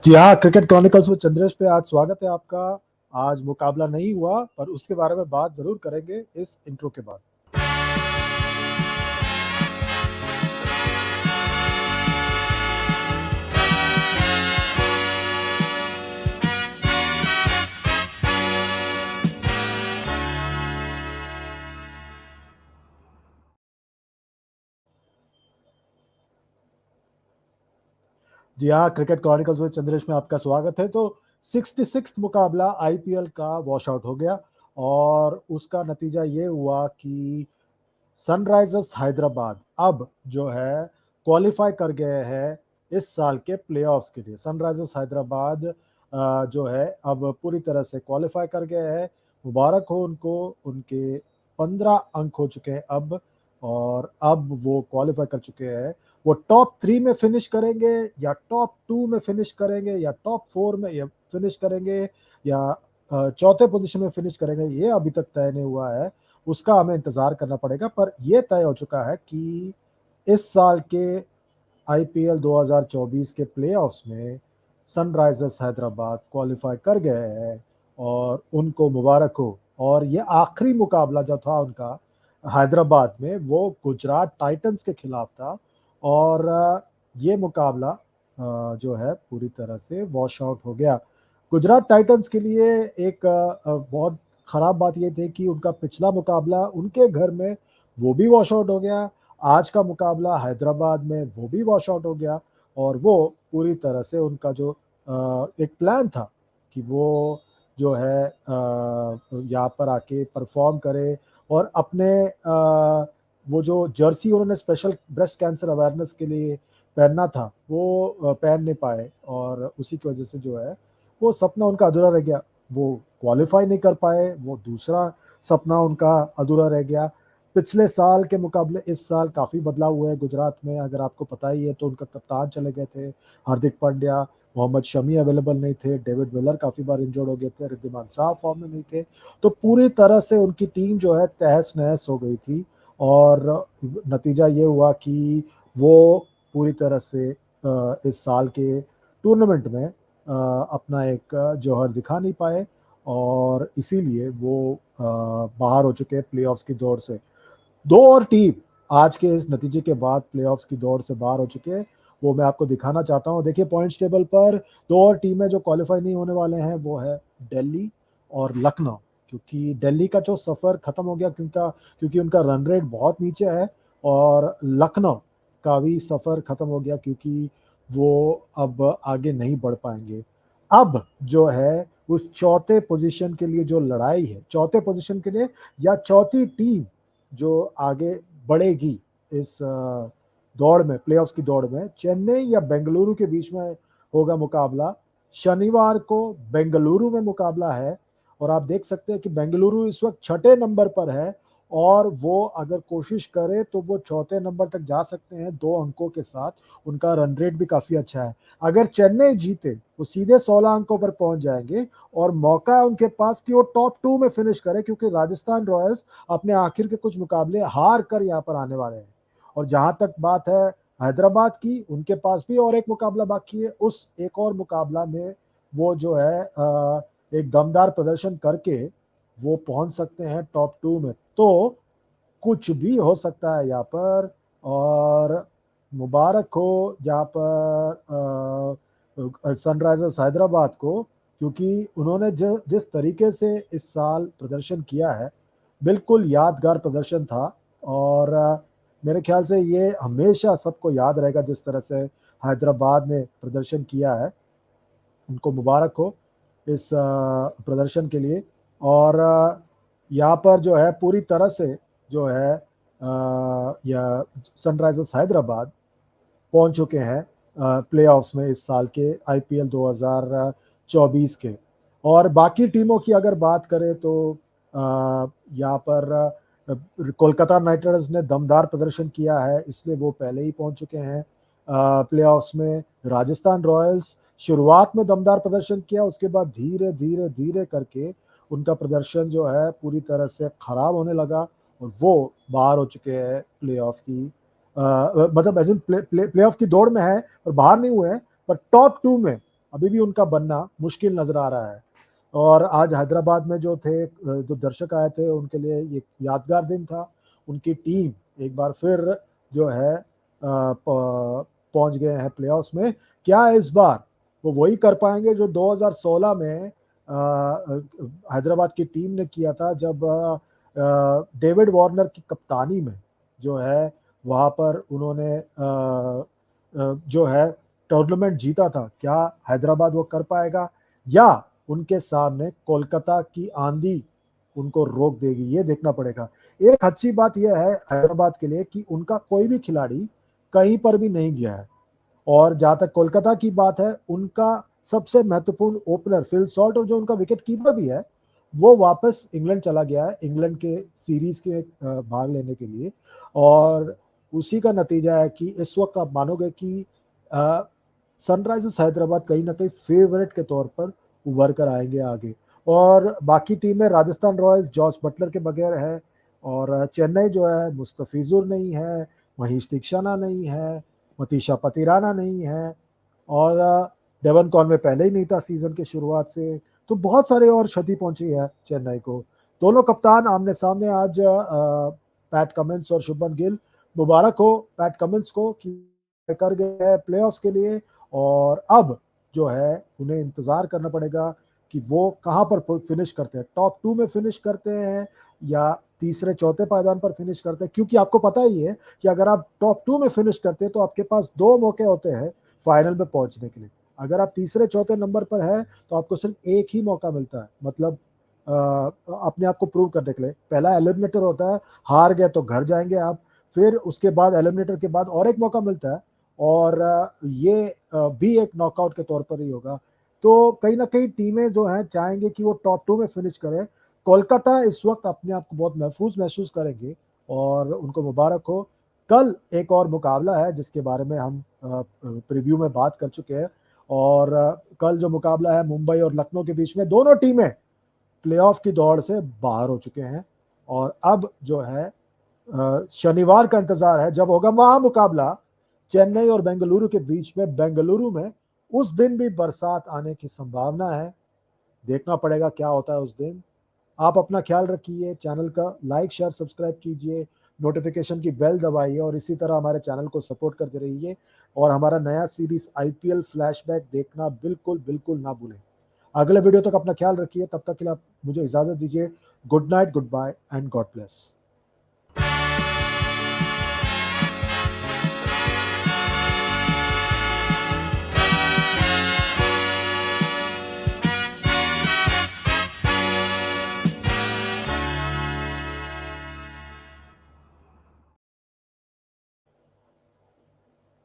जी हाँ, cricket chronicles में चंद्रेश पे आज स्वागत है आपका। आज मुकाबला नहीं हुआ पर उसके बारे में बात ज़रूर करेंगे इस इंट्रो के बाद। जी हाँ, क्रिकेट क्रॉनिकल्स में चंद्रेश में आपका स्वागत है। तो 66 मुकाबला आईपीएल का वॉश आउट हो गया और उसका नतीजा ये हुआ कि सनराइजर्स हैदराबाद अब जो है क्वालिफाई कर गए हैं इस साल के प्लेऑफ्स के लिए। सनराइजर्स हैदराबाद जो है अब पूरी तरह से क्वालिफाई कर गए हैं। मुबारक हो उनको, उनके 15 अंक हो चुके हैं अब, और अब वो क्वालिफाई कर चुके हैं। वो टॉप 3 में फिनिश करेंगे या टॉप 2 में फिनिश करेंगे या टॉप 4 में या फिनिश करेंगे या चौथे पोजीशन में फिनिश करेंगे, ये अभी तक तय नहीं हुआ है। उसका हमें इंतजार करना पड़ेगा। पर यह तय हो चुका है कि इस साल के आईपीएल 2024 के प्लेऑफ्स में सनराइजर्स हैदराबाद क्वालिफाई कर गए हैं और उनको मुबारक हो। और ये आखिरी मुकाबला जो था उनका हैदराबाद में, वो गुजरात टाइटंस के खिलाफ था और ये मुकाबला जो है पूरी तरह से वॉश आउट हो गया। गुजरात टाइटंस के लिए एक बहुत खराब बात ये थी कि उनका पिछला मुकाबला उनके घर में वो भी वॉश आउट हो गया। आज का मुकाबला हैदराबाद में वो भी वॉश आउट हो गया और वो पूरी तरह से उनका जो एक प्लान था कि वो जो है यहाँ पर आके परफॉर्म करे और अपने वो जो जर्सी उन्होंने स्पेशल ब्रेस्ट कैंसर अवेयरनेस के लिए पहनना था वो पहन नहीं पाए और उसी की वजह से जो है वो सपना उनका अधूरा रह गया। वो क्वालिफाई नहीं कर पाए, वो दूसरा सपना उनका अधूरा रह गया। पिछले साल के मुकाबले इस साल काफ़ी बदलाव हुए हैं गुजरात में। अगर आपको पता ही है तो उनका कप्तान चले गए थे हार्दिक पांड्या, मोहम्मद शमी अवेलेबल नहीं थे, डेविड मिलर काफ़ी बार इंजर्ड हो गए थे, रिद्धिमान शाह फॉर्म में नहीं थे। तो पूरी तरह से उनकी टीम जो है तहस नहस हो गई थी और नतीजा ये हुआ कि वो पूरी तरह से इस साल के टूर्नामेंट में अपना एक जौहर दिखा नहीं पाए और इसीलिए वो बाहर हो चुके हैं प्लेऑफ्स की दौड़ से। दो और टीम आज के इस नतीजे के बाद प्लेऑफ्स की दौड़ से बाहर हो चुके हैं, वो मैं आपको दिखाना चाहता हूं। देखिए पॉइंट्स टेबल पर दो और टीमें जो क्वालिफाई नहीं होने वाले हैं वो है दिल्ली और लखनऊ, क्योंकि दिल्ली का जो सफ़र खत्म हो गया क्योंकि उनका रन रेट बहुत नीचे है और लखनऊ का भी सफ़र खत्म हो गया क्योंकि वो अब आगे नहीं बढ़ पाएंगे। अब जो है उस चौथे पोजीशन के लिए जो लड़ाई है, चौथे पोजीशन के लिए या चौथी टीम जो आगे बढ़ेगी इस दौड़ में, प्लेऑफ्स की दौड़ में, चेन्नई या बेंगलुरु के बीच में होगा मुकाबला। शनिवार को बेंगलुरु में मुकाबला है और आप देख सकते हैं कि बेंगलुरु इस वक्त छठे नंबर पर है और वो अगर कोशिश करे तो वो चौथे नंबर तक जा सकते हैं 2 अंकों के साथ। उनका रन रेट भी काफ़ी अच्छा है। अगर चेन्नई जीते वो सीधे 16 अंकों पर पहुंच जाएंगे और मौका है उनके पास कि वो टॉप 2 में फिनिश करे, क्योंकि राजस्थान रॉयल्स अपने आखिर के कुछ मुकाबले हार कर यहाँ पर आने वाले हैं। और जहां तक बात है हैदराबाद की, उनके पास भी और एक मुकाबला बाकी है। उस एक और मुकाबला में वो जो है एक दमदार प्रदर्शन करके वो पहुंच सकते हैं टॉप 2 में। तो कुछ भी हो सकता है यहाँ पर और मुबारक हो यहाँ पर सनराइजर्स हैदराबाद को, क्योंकि उन्होंने जिस तरीके से इस साल प्रदर्शन किया है बिल्कुल यादगार प्रदर्शन था और मेरे ख्याल से ये हमेशा सबको याद रहेगा जिस तरह से हैदराबाद ने प्रदर्शन किया है। उनको मुबारक हो इस प्रदर्शन के लिए। और यहाँ पर जो है पूरी तरह से जो है या सनराइजर्स हैदराबाद पहुंच चुके हैं प्लेऑफ्स में इस साल के आईपीएल 2024 के। और बाकी टीमों की अगर बात करें तो यहाँ पर कोलकाता नाइट राइडर्स ने दमदार प्रदर्शन किया है, इसलिए वो पहले ही पहुंच चुके हैं प्लेऑफ्स में। राजस्थान रॉयल्स शुरुआत में दमदार प्रदर्शन किया, उसके बाद धीरे धीरे धीरे करके उनका प्रदर्शन जो है पूरी तरह से खराब होने लगा और वो बाहर हो चुके हैं प्लेऑफ की मतलब ऐसे प्लेऑफ की दौड़ में है और बाहर नहीं हुए हैं, पर टॉप 2 में अभी भी उनका बनना मुश्किल नजर आ रहा है। और आज हैदराबाद में जो थे, जो दर्शक आए थे, उनके लिए ये यादगार दिन था। उनकी टीम एक बार फिर जो है पहुंच गए हैं प्लेऑफ्स में। क्या इस बार वो वही कर पाएंगे जो 2016 में हैदराबाद की टीम ने किया था, जब डेविड वार्नर की कप्तानी में जो है वहां पर उन्होंने जो है टूर्नामेंट जीता था? क्या हैदराबाद वो कर पाएगा, या उनके सामने कोलकाता की आंधी उनको रोक देगी? ये देखना पड़ेगा। एक अच्छी बात यह है हैदराबाद के लिए कि उनका कोई भी खिलाड़ी कहीं पर भी नहीं गया है। और जहां तक कोलकाता की बात है, उनका सबसे महत्वपूर्ण ओपनर फिल सॉल्ट, और जो उनका विकेट कीपर भी है, वो वापस इंग्लैंड चला गया है, इंग्लैंड के सीरीज के भाग लेने के लिए। और उसी का नतीजा है कि इस वक्त आप मानोगे कि सनराइजर्स हैदराबाद कहीं ना कहीं फेवरेट के तौर पर उभर कर आएंगे आगे। और बाकी टीमें, राजस्थान रॉयल्स जॉस बटलर के बगैर है, और चेन्नई जो है मुस्तफिजुर नहीं है, महेश दीक्षाना नहीं है, मतीशा पतिराना नहीं है, और डेवन कॉनवे पहले ही नहीं था सीजन की शुरुआत से। तो बहुत सारे और क्षति पहुंची है चेन्नई को। दोनों कप्तान आमने सामने आज, पैट कमिंस और शुभमन गिल। मुबारक हो पैट कमिंस को कि कर गए हैं प्लेऑफ्स के लिए। और अब जो है उन्हें इंतजार करना पड़ेगा कि वो कहाँ पर फिनिश करते हैं, टॉप 2 में फिनिश करते हैं या तीसरे चौथे पायदान पर फिनिश करते हैं। क्योंकि आपको पता ही है कि अगर आप टॉप 2 में फिनिश करते हैं तो आपके पास 2 मौके होते हैं फाइनल में पहुंचने के लिए। अगर आप तीसरे चौथे नंबर पर है तो आपको सिर्फ एक ही मौका मिलता है, मतलब अपने आप को प्रूव करने के लिए। पहला एलिमिनेटर होता है, हार गए तो घर जाएंगे आप। फिर उसके बाद एलिमिनेटर के बाद और एक मौका मिलता है, और ये भी एक नॉकआउट के तौर पर ही होगा। तो कहीं ना कहीं टीमें जो हैं चाहेंगे कि वो टॉप 2 में फिनिश करें। कोलकाता इस वक्त अपने आप को बहुत महफूज महसूस करेंगे, और उनको मुबारक हो। कल एक और मुकाबला है जिसके बारे में हम प्रीव्यू में बात कर चुके हैं। और कल जो मुकाबला है मुंबई और लखनऊ के बीच में, दोनों टीमें प्लेऑफ की दौड़ से बाहर हो चुके हैं। और अब जो है शनिवार का इंतजार है जब होगा वहां मुकाबला चेन्नई और बेंगलुरु के बीच में। बेंगलुरु में उस दिन भी बरसात आने की संभावना है। देखना पड़ेगा क्या होता है उस दिन। आप अपना ख्याल रखिए, चैनल का लाइक शेयर सब्सक्राइब कीजिए, नोटिफिकेशन की बेल दबाइए, और इसी तरह हमारे चैनल को सपोर्ट करते रहिए। और हमारा नया सीरीज आईपीएल फ्लैशबैक देखना बिल्कुल बिल्कुल ना भूलें। अगले वीडियो तक अपना ख्याल रखिए, तब तक के लिए आप मुझे इजाजत दीजिए। Good night, good bye and God bless.